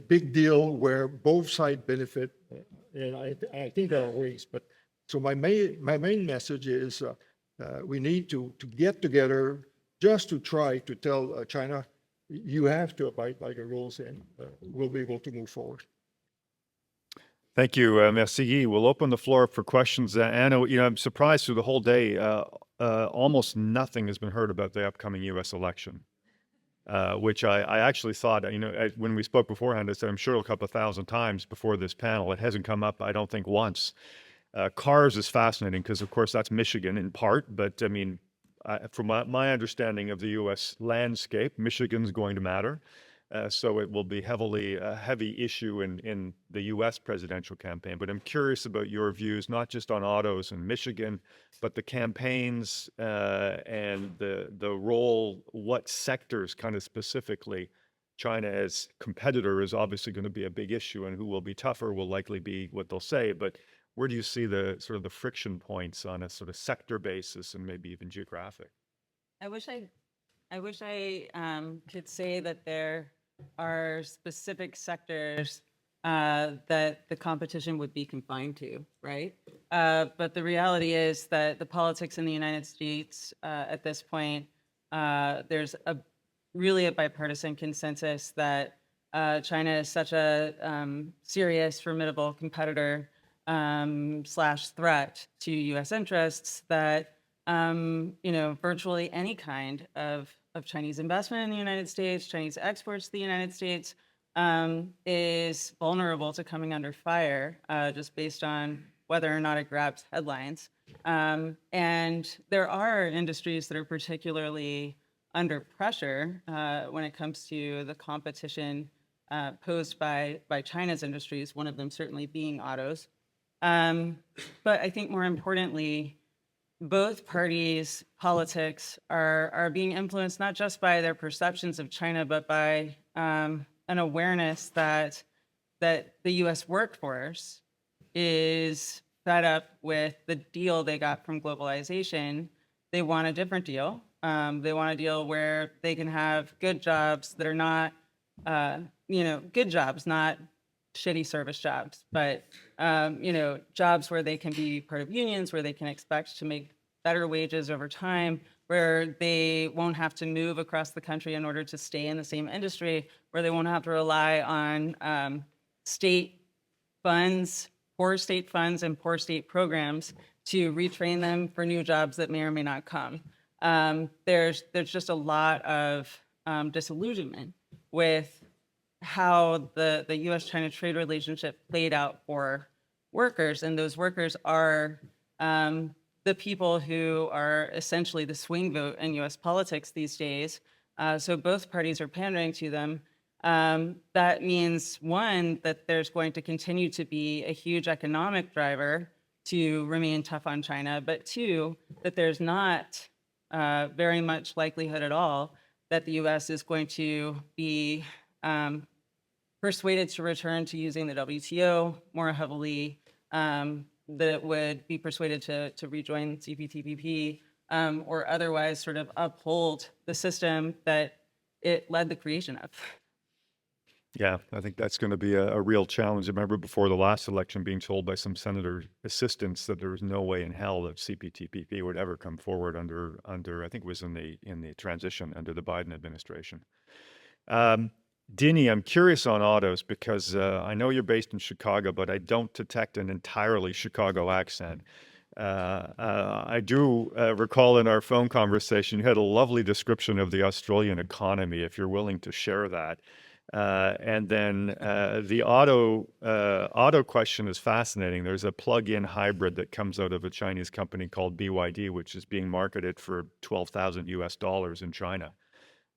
big deal where both sides benefit, and I think there are ways. But so my main message is we need to get together just to try to tell China, you have to abide by the rules, and we'll be able to move forward. Thank you, merci. We'll open the floor up for questions. Anna, I'm surprised through the whole day, almost nothing has been heard about the upcoming U.S. election, which I actually thought, when we spoke beforehand, I said, I'm sure it'll come up 1,000 times before this panel. It hasn't come up, I don't think, once. Cars is fascinating because, of course, that's Michigan in part, but from my understanding of the U.S. landscape, Michigan's going to matter. So it will be a heavy issue in the U.S. presidential campaign. But I'm curious about your views, not just on autos in Michigan, but the campaigns and the role, what sectors kind of specifically China as competitor is obviously going to be a big issue, and who will be tougher will likely be what they'll say. But where do you see the sort of the friction points on a sort of sector basis and maybe even geographic? I wish I could say that there are specific sectors that the competition would be confined to, right? But the reality is that the politics in the United States at this point, there's really a bipartisan consensus that China is such a serious, formidable competitor / threat to U.S. interests that virtually any kind of Chinese investment in the United States, Chinese exports to the United States, is vulnerable to coming under fire just based on whether or not it grabs headlines. And there are industries that are particularly under pressure when it comes to the competition posed by China's industries, one of them certainly being autos. But I think more importantly, both parties' politics are being influenced not just by their perceptions of China, but by an awareness that the U.S. workforce is fed up with the deal they got from globalization. They want a different deal. They want a deal where they can have good jobs that are not, good jobs, not shitty service jobs, but jobs where they can be part of unions, where they can expect to make better wages over time, where they won't have to move across the country in order to stay in the same industry, where they won't have to rely on state funds, poor state funds and poor state programs to retrain them for new jobs that may or may not come. There's just a lot of disillusionment with how the U.S.-China trade relationship played out for workers, and those workers are the people who are essentially the swing vote in US politics these days. So both parties are pandering to them. That means, one, that there's going to continue to be a huge economic driver to remain tough on China, but two, that there's not very much likelihood at all that the US is going to be persuaded to return to using the WTO more heavily, that it would be persuaded to rejoin CPTPP, or otherwise sort of uphold the system that it led the creation of. Yeah, I think that's going to be a real challenge. I remember before the last election being told by some senator assistants that there was no way in hell that CPTPP would ever come forward under I think it was in the transition under the Biden administration. Dinny, I'm curious on autos because I know you're based in Chicago, but I don't detect an entirely Chicago accent. I do recall in our phone conversation, you had a lovely description of the Australian economy, if you're willing to share that. And then the auto question is fascinating. There's a plug-in hybrid that comes out of a Chinese company called BYD, which is being marketed for $12,000 in China.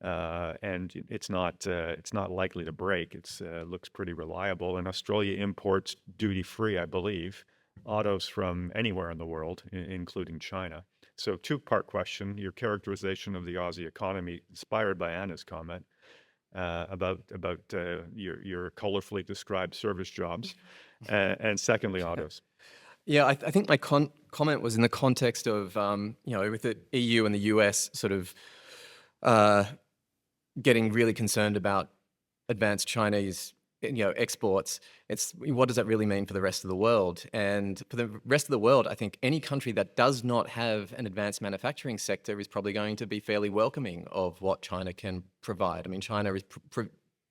And it's not likely to break. It looks pretty reliable. And Australia imports duty-free, I believe, autos from anywhere in the world, including China. So two-part question, your characterization of the Aussie economy, inspired by Anna's comment about your colorfully described service jobs, and secondly, autos. Yeah, I think my comment was in the context of, with the EU and the US sort of getting really concerned about advanced Chinese, exports. It's what does that really mean for the rest of the world? And for the rest of the world, I think any country that does not have an advanced manufacturing sector is probably going to be fairly welcoming of what China can provide. I mean, China is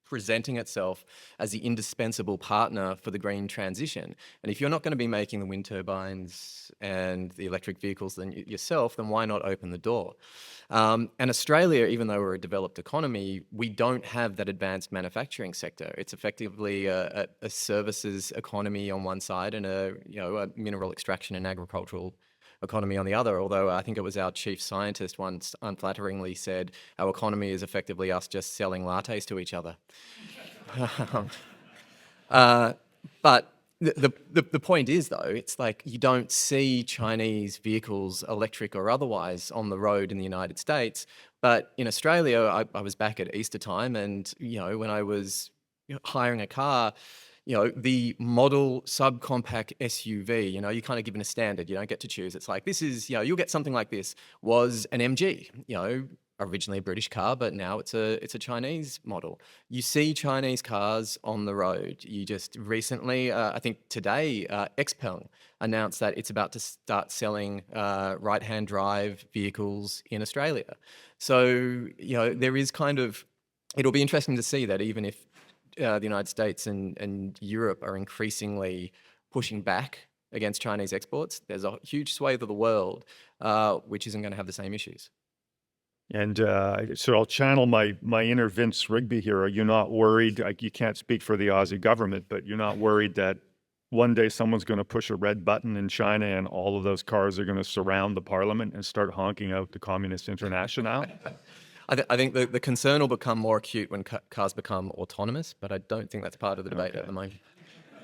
presenting itself as the indispensable partner for the green transition. And if you're not going to be making the wind turbines and the electric vehicles yourself, then why not open the door? And Australia, even though we're a developed economy, we don't have that advanced manufacturing sector. It's effectively a services economy on one side and a mineral extraction and agricultural economy on the other, although I think it was our chief scientist once unflatteringly said our economy is effectively us just selling lattes to each other. But the point is, though, it's like you don't see Chinese vehicles, electric or otherwise, on the road in the United States. But in Australia, I was back at Easter time, and when I was hiring a car, the model subcompact SUV, you're kind of given a standard. You don't get to choose. It's like, this is, you'll get something like this, was an MG, originally a British car, but now it's a Chinese model. You see Chinese cars on the road. You just recently, I think today, XPeng announced that it's about to start selling right-hand drive vehicles in Australia. So, there is kind of, it'll be interesting to see that even if the United States and Europe are increasingly pushing back against Chinese exports, there's a huge swathe of the world which isn't going to have the same issues. And so I'll channel my inner Vince Rigby here. Are you not worried? You can't speak for the Aussie government, but you're not worried that one day someone's going to push a red button in China and all of those cars are going to surround the parliament and start honking out the Communist International? I think the concern will become more acute when cars become autonomous, but I don't think that's part of the debate at the moment.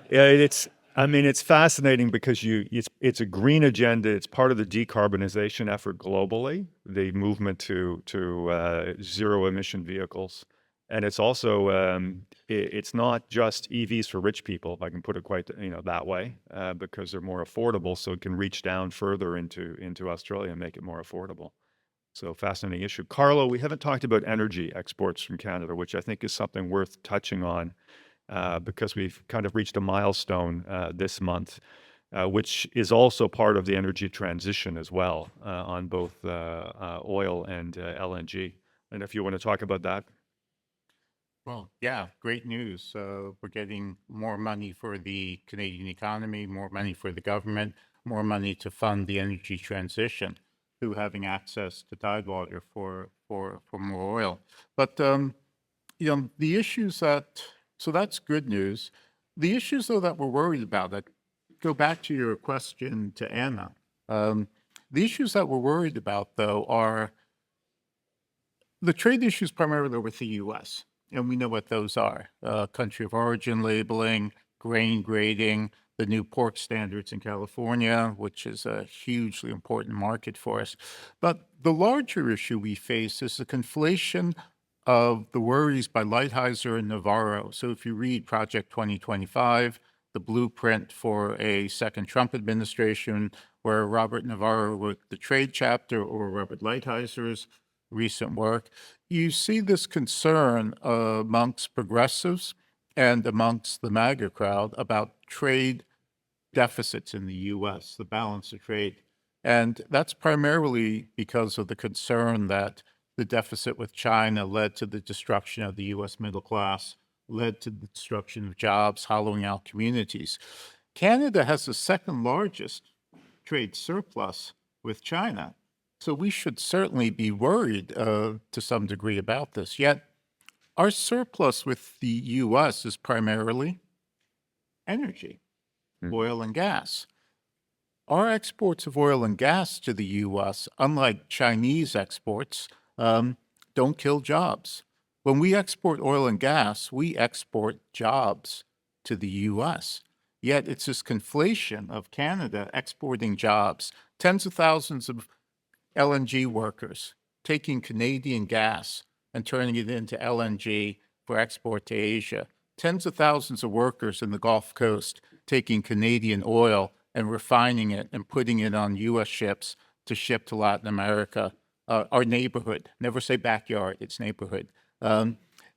Yeah, it's fascinating because it's a green agenda. It's part of the decarbonization effort globally, the movement to zero emission vehicles. And it's also, it's not just EVs for rich people, if I can put it quite that way, because they're more affordable, so it can reach down further into Australia and make it more affordable. So fascinating issue. Carlo, we haven't talked about energy exports from Canada, which I think is something worth touching on because we've kind of reached a milestone this month, which is also part of the energy transition as well on both oil and LNG. And if you want to talk about that. Well, yeah, great news. We're getting more money for the Canadian economy, more money for the government, more money to fund the energy transition through having access to tidewater for more oil. But, the issues so that's good news. The issues, though, that we're worried about, that go back to your question to Anna, The issues that we're worried about, though, are the trade issues primarily with the U.S., and we know what those are. Country of origin labeling, grain grading, the new pork standards in California, which is a hugely important market for us. But the larger issue we face is the conflation of the worries by Lighthizer and Navarro. So if you read Project 2025, the blueprint for a second Trump administration, where Robert Navarro wrote the trade chapter, or Robert Lighthizer's recent work, you see this concern amongst progressives and amongst the MAGA crowd about trade deficits in the U.S., the balance of trade. And that's primarily because of the concern that the deficit with China led to the destruction of the U.S. middle class, led to the destruction of jobs, hollowing out communities. Canada has the second largest trade surplus with China. So we should certainly be worried to some degree about this. Yet our surplus with the U.S. is primarily energy, oil and gas. Our exports of oil and gas to the U.S., unlike Chinese exports, don't kill jobs. When we export oil and gas, we export jobs to the U.S. Yet it's this conflation of Canada exporting jobs, tens of thousands of LNG workers taking Canadian gas and turning it into LNG for export to Asia, tens of thousands of workers in the Gulf Coast taking Canadian oil and refining it and putting it on U.S. ships to ship to Latin America, our neighborhood. Never say backyard, it's neighborhood.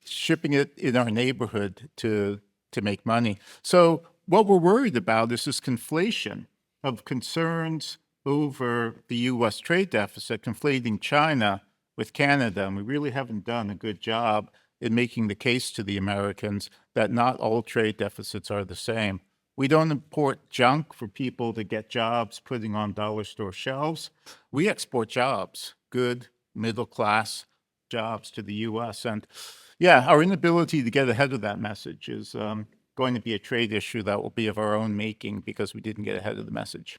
Shipping it in our neighborhood to make money. So what we're worried about is this conflation of concerns over the U.S. trade deficit, conflating China with Canada. And we really haven't done a good job in making the case to the Americans that not all trade deficits are the same. We don't import junk for people to get jobs putting on dollar store shelves. We export jobs, good middle class jobs to the U.S. And yeah, our inability to get ahead of that message is going to be a trade issue that will be of our own making because we didn't get ahead of the message.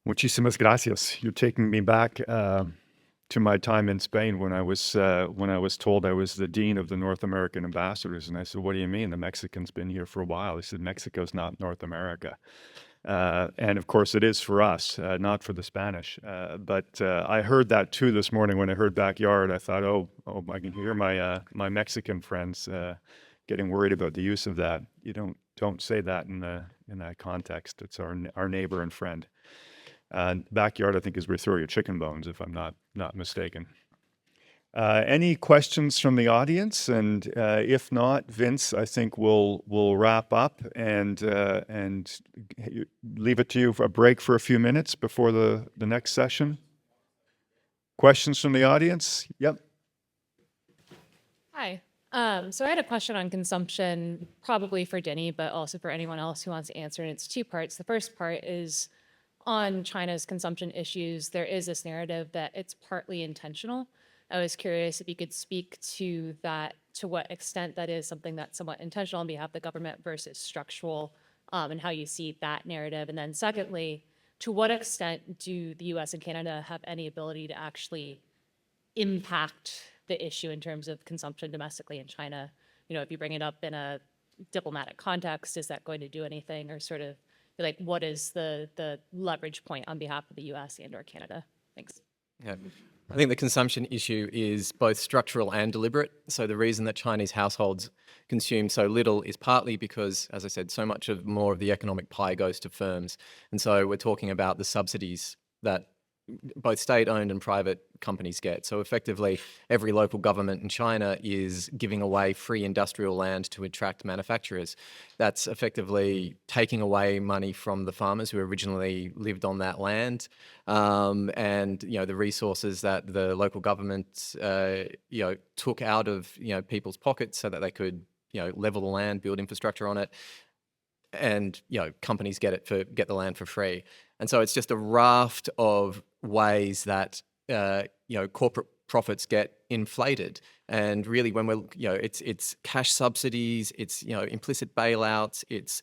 Muchísimas gracias. You're taking me back to my time in Spain when I was told I was the dean of the North American ambassadors, and I said, "What do you mean? The Mexicans been here for a while." He said, "Mexico's not North America," and of course it is for us, not for the Spanish. But I heard that too this morning when I heard backyard. I thought, oh, I can hear my Mexican friends getting worried about the use of that. You don't say that in that context. It's our neighbor and friend. Backyard, I think, is where you throw your chicken bones, if I'm not mistaken. Any questions from the audience? And if not, Vince, I think we'll wrap up and leave it to you for a break for a few minutes before the next session. Questions from the audience? Yep. Hi. So I had a question on consumption, probably for Dinny, but also for anyone else who wants to answer. And it's two parts. The first part is on China's consumption issues. There is this narrative that it's partly intentional. I was curious if you could speak to that, to what extent that is something that's somewhat intentional on behalf of the government versus structural, and how you see that narrative. And then secondly, to what extent do the US and Canada have any ability to actually impact the issue in terms of consumption domestically in China? You know, if you bring it up in a diplomatic context, is that going to do anything, or sort of like what is the leverage point on behalf of the US and or Canada? Thanks. Yeah. I think the consumption issue is both structural and deliberate. So the reason that Chinese households consume so little is partly because, as I said, so much of more of the economic pie goes to firms. And so we're talking about the subsidies that both state-owned and private companies get. So effectively, every local government in China is giving away free industrial land to attract manufacturers. That's effectively taking away money from the farmers who originally lived on that land, and the resources that the local government took out of people's pockets so that they could level the land, build infrastructure on it, and companies get the land for free. And so it's just a raft of ways that corporate profits get inflated. And really, when we're, it's cash subsidies, it's, implicit bailouts, it's,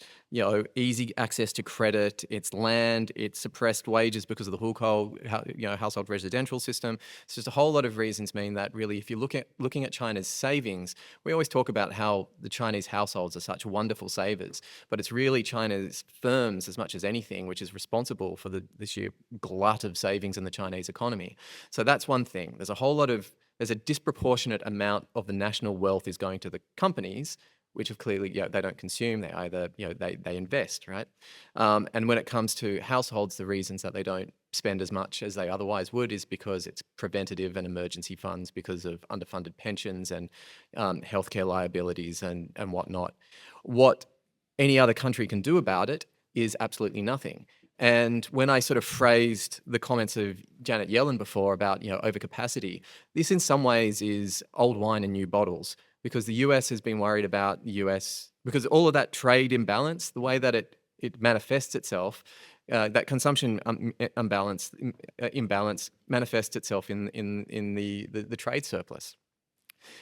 easy access to credit, it's land, it's suppressed wages because of the household residential system. It's just a whole lot of reasons mean that really, if you're looking at China's savings, we always talk about how the Chinese households are such wonderful savers, but it's really China's firms as much as anything which is responsible for the sheer glut of savings in the Chinese economy. So that's one thing. There's a disproportionate amount of the national wealth is going to the companies, which have clearly, they don't consume, they either, they invest, right? And when it comes to households, the reasons that they don't spend as much as they otherwise would is because it's preventative and emergency funds because of underfunded pensions and healthcare liabilities and whatnot. What any other country can do about it is absolutely nothing. And when I sort of phrased the comments of Janet Yellen before about, overcapacity, this in some ways is old wine in new bottles, because the US has been worried about the US, because all of that trade imbalance, the way that it manifests itself, that consumption imbalance manifests itself in the trade surplus.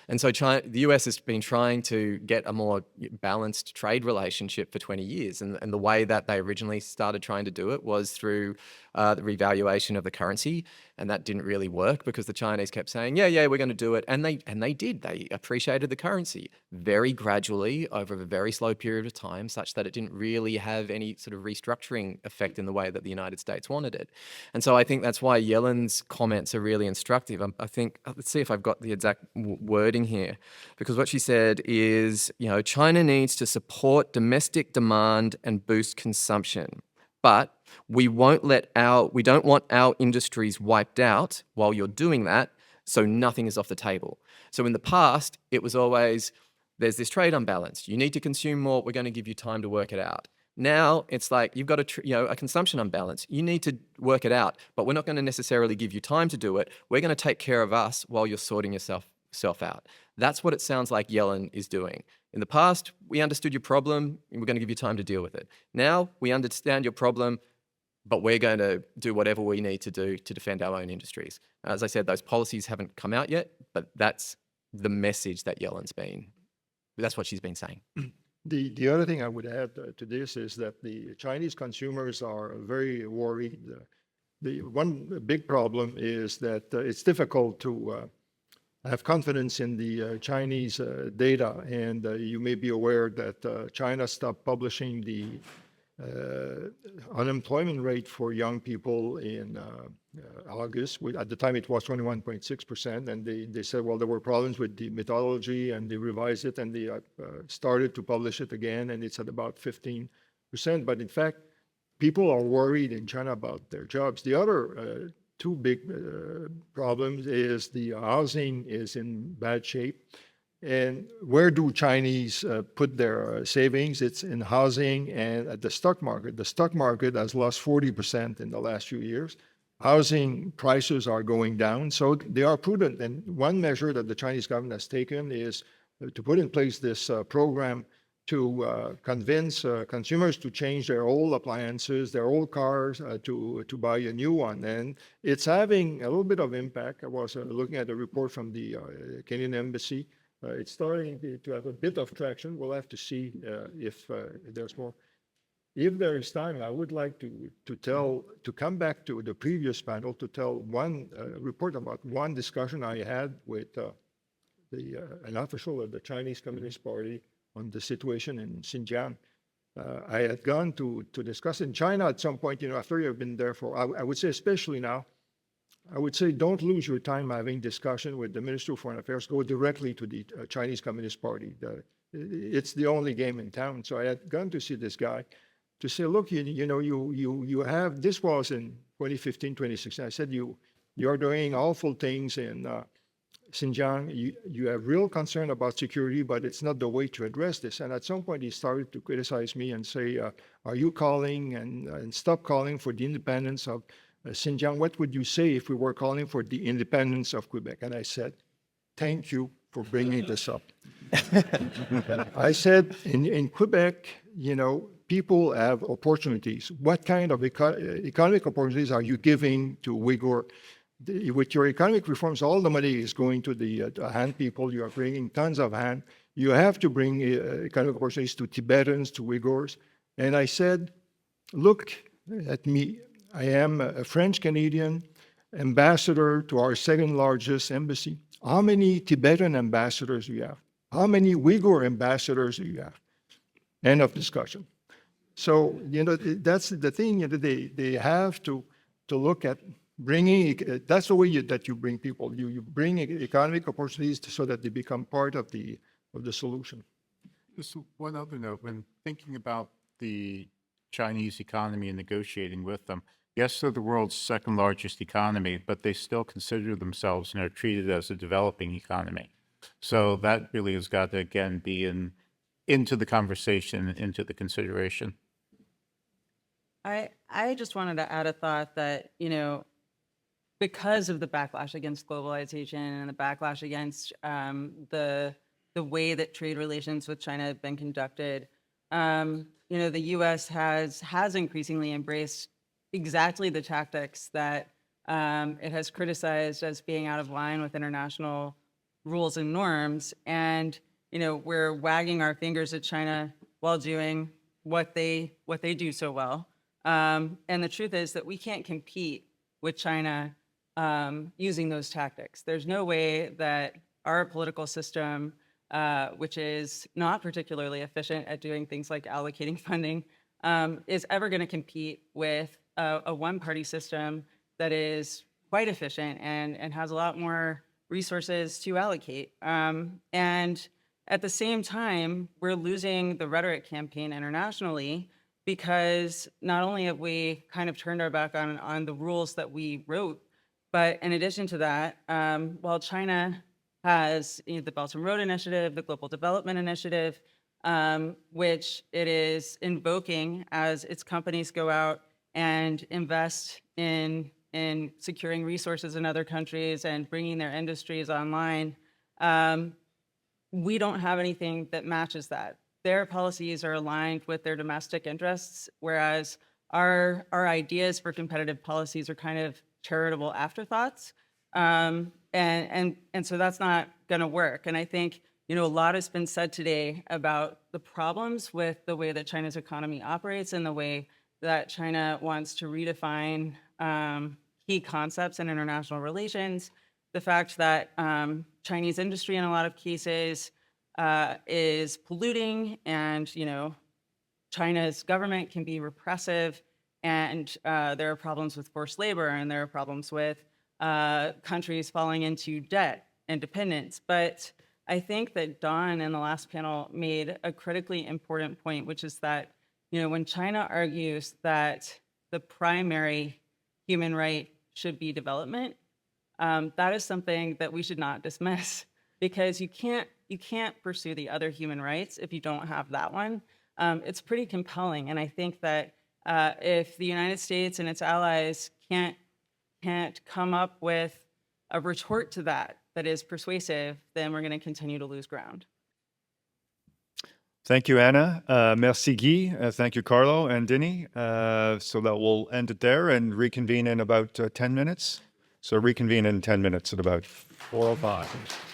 And so the US has been trying to get a more balanced trade relationship for 20 years. And the way that they originally started trying to do it was through the revaluation of the currency. And that didn't really work because the Chinese kept saying, yeah, we're going to do it. And they did. They appreciated the currency very gradually over a very slow period of time, such that it didn't really have any sort of restructuring effect in the way that the United States wanted it. And so I think that's why Yellen's comments are really instructive. I think, let's see if I've got the exact wording here, because what she said is, China needs to support domestic demand and boost consumption, but we don't want our industries wiped out while you're doing that, so nothing is off the table. So in the past, it was always, there's this trade unbalance. You need to consume more. We're going to give you time to work it out. Now it's like you've got a consumption unbalance. You need to work it out, but we're not going to necessarily give you time to do it. We're going to take care of us while you're sorting yourself out. That's what it sounds like Yellen is doing. In the past, we understood your problem and we're going to give you time to deal with it. Now we understand your problem, but we're going to do whatever we need to do to defend our own industries. As I said, those policies haven't come out yet, but that's the message that that's what she's been saying. The other thing I would add to this is that the Chinese consumers are very worried. The one big problem is that it's difficult to have confidence in the Chinese data, and you may be aware that China stopped publishing the unemployment rate for young people in August. At the time, it was 21.6%, and they said, well, there were problems with the methodology, and they revised it, and they started to publish it again, and it's at about 15%. But in fact, people are worried in China about their jobs. The other two big problems is the housing is in bad shape. And where do Chinese put their savings? It's in housing and at the stock market. The stock market has lost 40% in the last few years. Housing prices are going down, so they are prudent. And one measure that the Chinese government has taken is to put in place this program to convince consumers to change their old appliances, their old cars, to buy a new one. And it's having a little bit of impact. I was looking at a report from the Canadian Embassy. It's starting to have a bit of traction. We'll have to see if there's more. If there is time, I would like to come back to the previous panel to tell one report about one discussion I had with an official of the Chinese Communist Party on the situation in Xinjiang. I had gone to discuss in China at some point, after you've been there for, I would say especially now, I would say don't lose your time having discussion with the Minister of Foreign Affairs. Go directly to the Chinese Communist Party. It's the only game in town. So I had gone to see this guy to say, look, you have, this was in 2015, 2016. I said, you are doing awful things in Xinjiang. You have real concern about security, but it's not the way to address this. And at some point, he started to criticize me and say, are you calling and stop calling for the independence of Xinjiang? What would you say if we were calling for the independence of Quebec? And I said, thank you for bringing this up. I said, in Quebec, people have opportunities. What kind of economic opportunities are you giving to Uyghur with your economic reforms, all the money is going to the Han people. You are bringing tons of Han. You have to bring economic opportunities to Tibetans, to Uyghurs. And I said, look at me. I am a French-Canadian ambassador to our second largest embassy. How many Tibetan ambassadors do you have? How many Uyghur ambassadors do you have? End of discussion. So, that's the thing. They have to look at bringing, that's the way that you bring people. You bring economic opportunities so that they become part of the solution. Just one other note, when thinking about the Chinese economy and negotiating with them, yes, they're the world's second largest economy, but they still consider themselves and are treated as a developing economy. So that really has got to, again, be into the conversation, into the consideration. I just wanted to add a thought that, because of the backlash against globalization and the backlash against the way that trade relations with China have been conducted, the U.S. has increasingly embraced exactly the tactics that it has criticized as being out of line with international rules and norms. And, we're wagging our fingers at China while doing what they do so well. And the truth is that we can't compete with China using those tactics. There's no way that our political system, which is not particularly efficient at doing things like allocating funding, is ever going to compete with a one-party system that is quite efficient and has a lot more resources to allocate. And at the same time, we're losing the rhetoric campaign internationally because not only have we kind of turned our back on the rules that we wrote, but in addition to that, while China has the Belt and Road Initiative, the Global Development Initiative, which it is invoking as its companies go out and invest in securing resources in other countries and bringing their industries online, we don't have anything that matches that. Their policies are aligned with their domestic interests, whereas our ideas for competitive policies are kind of charitable afterthoughts. And so that's not going to work. And I think, a lot has been said today about the problems with the way that China's economy operates and the way that China wants to redefine key concepts in international relations. The fact that Chinese industry in a lot of cases is polluting, and China's government can be repressive, and there are problems with forced labor, and there are problems with countries falling into debt and dependence. But I think that Don in the last panel made a critically important point, which is that when China argues that the primary human right should be development, that is something that we should not dismiss, because you can't pursue the other human rights if you don't have that one. It's pretty compelling, and I think that if the United States and its allies can't come up with a retort to that is persuasive, then we're going to continue to lose ground. Thank you, Anna. Merci, Guy. Thank you, Carlo and Dinny. So that we'll end it there and reconvene in about 10 minutes. So reconvene in 10 minutes at about 4:05.